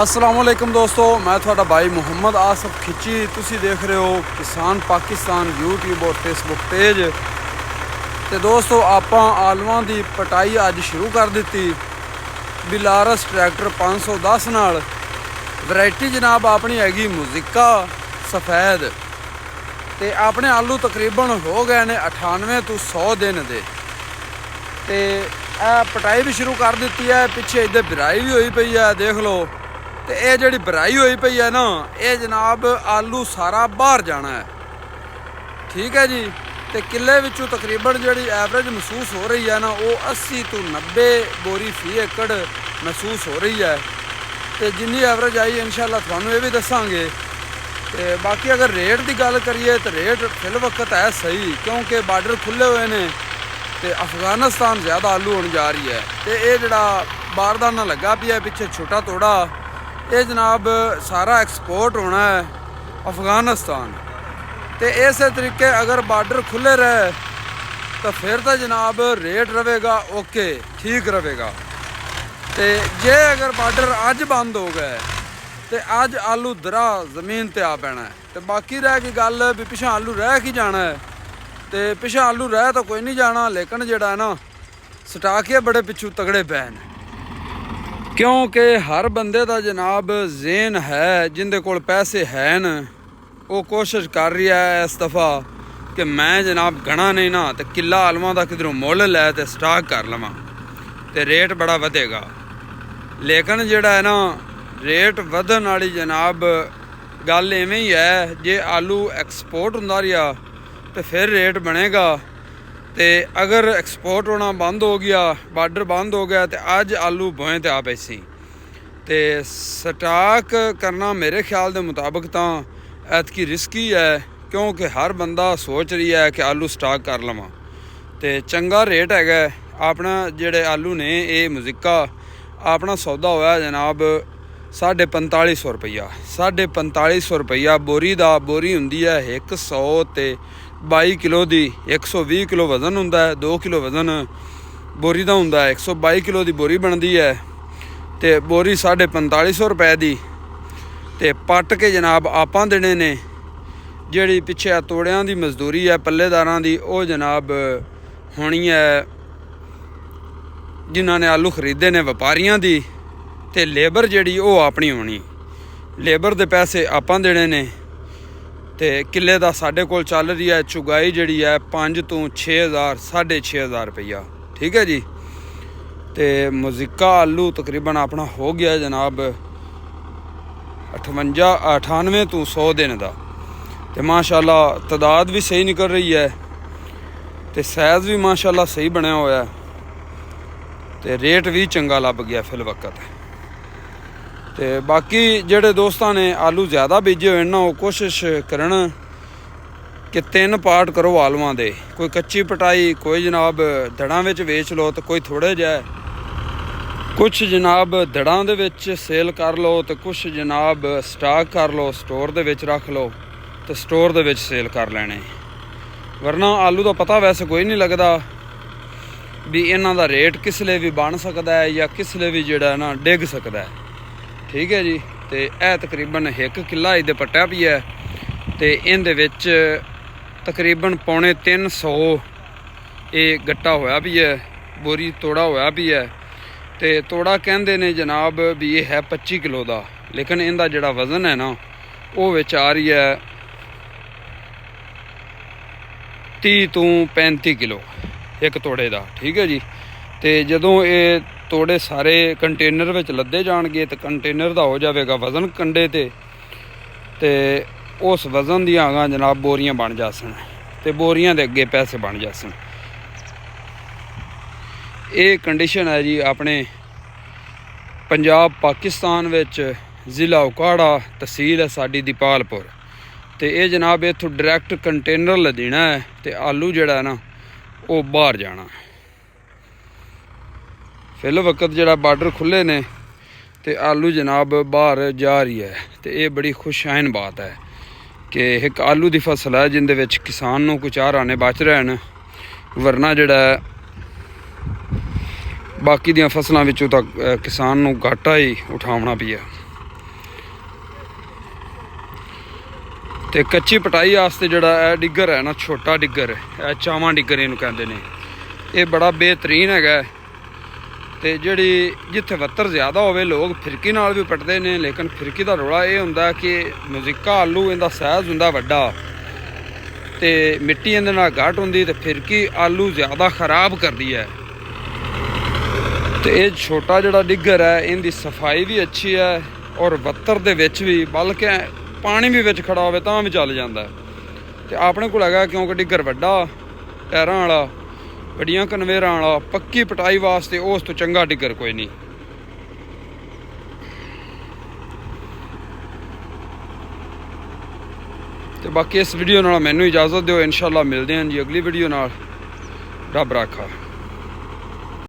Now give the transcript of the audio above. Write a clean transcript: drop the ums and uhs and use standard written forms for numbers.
अस्सलामुअलैकुम दोस्तों, मैं थोड़ा भाई मुहम्मद आसफ खिची। तुसी देख रहे हो किसान पाकिस्तान यूट्यूब और फेसबुक पेज। तो दोस्तों आपां आलूआं दी पटाई अज शुरू कर दी। बिलारस ट्रैक्टर 510 नाल। वैरायटी जनाब अपनी हैगी मुजिका सफ़ैद। तो अपने आलू तकरीबन हो गए ने 98 तो 100 दिन दे। तो पटाई भी शुरू कर दी है। पिछे इधर बिराई भी हुई पई है, देख लो। तो ये जी बिराई हुई पई है ना, ये जनाब आलू सारा बाहर जाना है। ठीक है जी। तो किले विचों तकरीबन जी एवरेज महसूस हो रही है ना, वो 80 तो 90 बोरी फी एकड़ महसूस हो रही है। तो जिन्नी एवरेज आई इंशाल्लाह थानू ये भी दसांगे। तो बाकी अगर रेट की गल करिए तो रेट फिल वक्त है सही, क्योंकि बार्डर खुले हुए हैं। तो अफगानिस्तान ज़्यादा आलू होने जा रही है। तो ये जड़ा बारदाना लगा पिया पिछे छोटा तोड़ा, ये जनाब सारा एक्सपोर्ट होना है अफगानिस्तान। तो इस तरीके अगर बार्डर खुले रहे तो फिर तो जनाब रेट रहेगा ओके, ठीक रहेगा। तो जे अगर बार्डर अज बंद हो गए तो अज आलू दरा जमीन ते आ पैना है। तो बाकी रह गई गल भी पिछा आलू रह की जाना है। तो पिछा आलू रह तो कोई नहीं जाना, लेकिन जोड़ा है ना स्टाक बड़े पिछू तगड़े पै न, क्योंकि हर बंदे का जनाब जेन है जिंदे कोल पैसे है न, वो कोशिश कर रही है इस दफ़ा कि मैं जनाब गणा नहीं ना तो किला आलूआं का किधरों मुल लै तो स्टाक कर लवां, तो रेट बड़ा वधेगा। लेकिन जोड़ा है ना रेट वधन वाली जनाब गल इवें ही है, जे आलू एक्सपोर्ट होंदा रहा तो फिर रेट बनेगा। तो अगर एक्सपोर्ट होना बंद हो गया, बार्डर बंद हो गया, तो अज आलू बोए तो आ पैसी। तो स्टाक करना मेरे ख्याल के मुताबिक तो ऐतकी रिस्की है, क्योंकि हर बंदा सोच रही है कि आलू स्टाक कर लवां। तो चंगा रेट है अपना। जेडे आलू ने ये मुजिका अपना सौदा होया जनाब 4550 रुपया। 4550 रुपया बोरी का। बोरी होंदी है 122 किलो की। 120 किलो वजन होंदा है, 2 किलो वजन बोरी का होंदा है। 122 किलो की बोरी बनती है। तो बोरी 4550 रुपए की। तो पट के जनाब आपां देने ने। जिहड़ी पिछे तोड़ियां की मजदूरी है पल्लेदारां की, वो जनाब होनी है जिन्हां ने आलू खरीदे ने व्यापारियों की। तो लेबर जिहड़ी वो अपनी होनी। लेबर के पैसे आपां देने ने। तो किले का साढ़े कोल चल रही है चुगाई जिहड़ी है 5 तो 6000 6500 रुपया। ठीक है जी। तो मुजिका आलू तकरीबन अपना हो गया जनाब 98 तो 100 दिन का। तो माशाल्लाह तादाद भी सही निकल रही है। तो साइज़ भी माशाल्लाह सही बनया होया। तो रेट भी चंगा लभ गया फिल वक्त। तो बाकी जेडे दोस्तों ने आलू ज़्यादा बीजे हुए ना, वो कोशिश करन कि 3 पार्ट करो आलूआं दे। कोई कच्ची पटाई, कोई जनाब धड़ां विच वेच लो, तो कोई थोड़े जाए, कुछ जनाब धड़ां दे विच सेल कर लो, तो कुछ जनाब स्टाक कर लो, स्टोर दे विच रख लो, तो स्टोर दे विच सेल कर लेने। वरना आलू का पता वैसे कोई नहीं लगता भी इन्हां दा रेट किसले भी बन सकता है या किसले भी जिहड़ा ना डिग सकता है। ठीक है जी। तो यह तकरीबन 1 किला इधर पट्टा भी है। तो इहदे विच तकरीबन 350 ये गट्टा होया भी है, बोरी तोड़ा होया भी है। तो तोड़ा कहते ने जनाब भी ये है 25 किलो का, लेकिन इनका जोड़ा वजन है ना वो विच आ रही है 30 तो 35 किलो एक तोड़े का। ठीक है जी। तो जदों ये तोड़े सारे कंटेनर में लदे जाएंगे तो कंटेनर का हो जाएगा वजन कंडे ते उस वजन दियां आगां जनाब बोरियां बन जासन। तो बोरियां दे अगे पैसे बन जासन। ये कंडीशन है जी अपने पंजाब पाकिस्तान विच, ज़िला उकाड़ा, तहसील है साडी दीपालपुर। तो ये जनाब इत्थों डायरैक्ट कंटेनर लदीना है। तो आलू जिहड़ा है ना वो बाहर जाना। फिल वक्त जिहड़ा बार्डर खुले ने तो आलू जनाब बाहर जा रही है। तो ये बड़ी खुशाइन बात है कि एक आलू की फसल है जिंदे विच किसान नूं कुछ 4 आने बच रहे हैं। वरना जिहड़ा बाकी दियां फसलों विचों तां किसान नूं घाटा ही उठावना पिया। ਤੇ ਕੱਚੀ ਪਟਾਈ ਵਾਸਤੇ ਜਿਹੜਾ ਇਹ ਡਿੱਗਰ ਹੈ ਨਾ, ਛੋਟਾ ਡਿੱਗਰ, ਇਹ ਚਾਵਾਂ ਡਿੱਗਰ ਇਹਨੂੰ ਕਹਿੰਦੇ ਨੇ, ਇਹ ਬੜਾ ਬਿਹਤਰੀਨ ਹੈਗਾ। ਤੇ ਜਿਹੜੀ ਜਿੱਥੇ ਵੱਤਰ ਜ਼ਿਆਦਾ ਹੋਵੇ ਲੋਕ ਫਿਰਕੀ ਨਾਲ ਵੀ ਪਟਦੇ ਨੇ, ਲੇਕਿਨ ਫਿਰਕੀ ਦਾ ਰੌਲਾ ਇਹ ਹੁੰਦਾ ਕਿ ਮਜ਼ਿਕਾ ਆਲੂ ਇਹਦਾ ਸਾਈਜ਼ ਹੁੰਦਾ ਵੱਡਾ ਤੇ ਮਿੱਟੀ ਇਹਦੇ ਨਾਲ ਘੱਟ ਹੁੰਦੀ ਤੇ ਫਿਰਕੀ ਆਲੂ ਜ਼ਿਆਦਾ ਖਰਾਬ ਕਰਦੀ ਹੈ। ਤੇ ਇਹ ਛੋਟਾ ਜਿਹੜਾ ਡਿੱਗਰ ਹੈ ਇਹਦੀ ਸਫਾਈ ਵੀ ਅੱਛੀ ਹੈ ਔਰ ਵੱਤਰ ਦੇ ਵਿੱਚ ਵੀ, ਬਲਕਿ ਪਾਣੀ ਵੀ ਵਿੱਚ ਖੜਾ ਹੋਵੇ ਤਾਂ ਵੀ ਚੱਲ ਜਾਂਦਾ। ਤੇ ਆਪਣੇ ਕੋਲ ਹੈਗਾ ਕਿਉਂਕਿ ਡਿੱਗਰ ਵੱਡਾ ਟਾਇਰਾਂ ਵਾਲਾ, ਵੱਡੀਆਂ ਕਨਵੇਰਾਂ ਵਾਲਾ, ਪੱਕੀ ਪਟਾਈ ਵਾਸਤੇ ਉਸ ਤੋਂ ਚੰਗਾ ਡਿੱਗਰ ਕੋਈ ਨਹੀਂ। ਤੇ ਬਾਕੀ ਇਸ ਵੀਡੀਓ ਨਾਲ ਮੈਨੂੰ ਇਜਾਜ਼ਤ ਦਿਓ, ਇਨਸ਼ਾਅੱਲਾ ਮਿਲਦੇ ਹਾਂ ਜੀ ਅਗਲੀ ਵੀਡੀਓ ਨਾਲ। ਰੱਬ ਰਾਖਾ।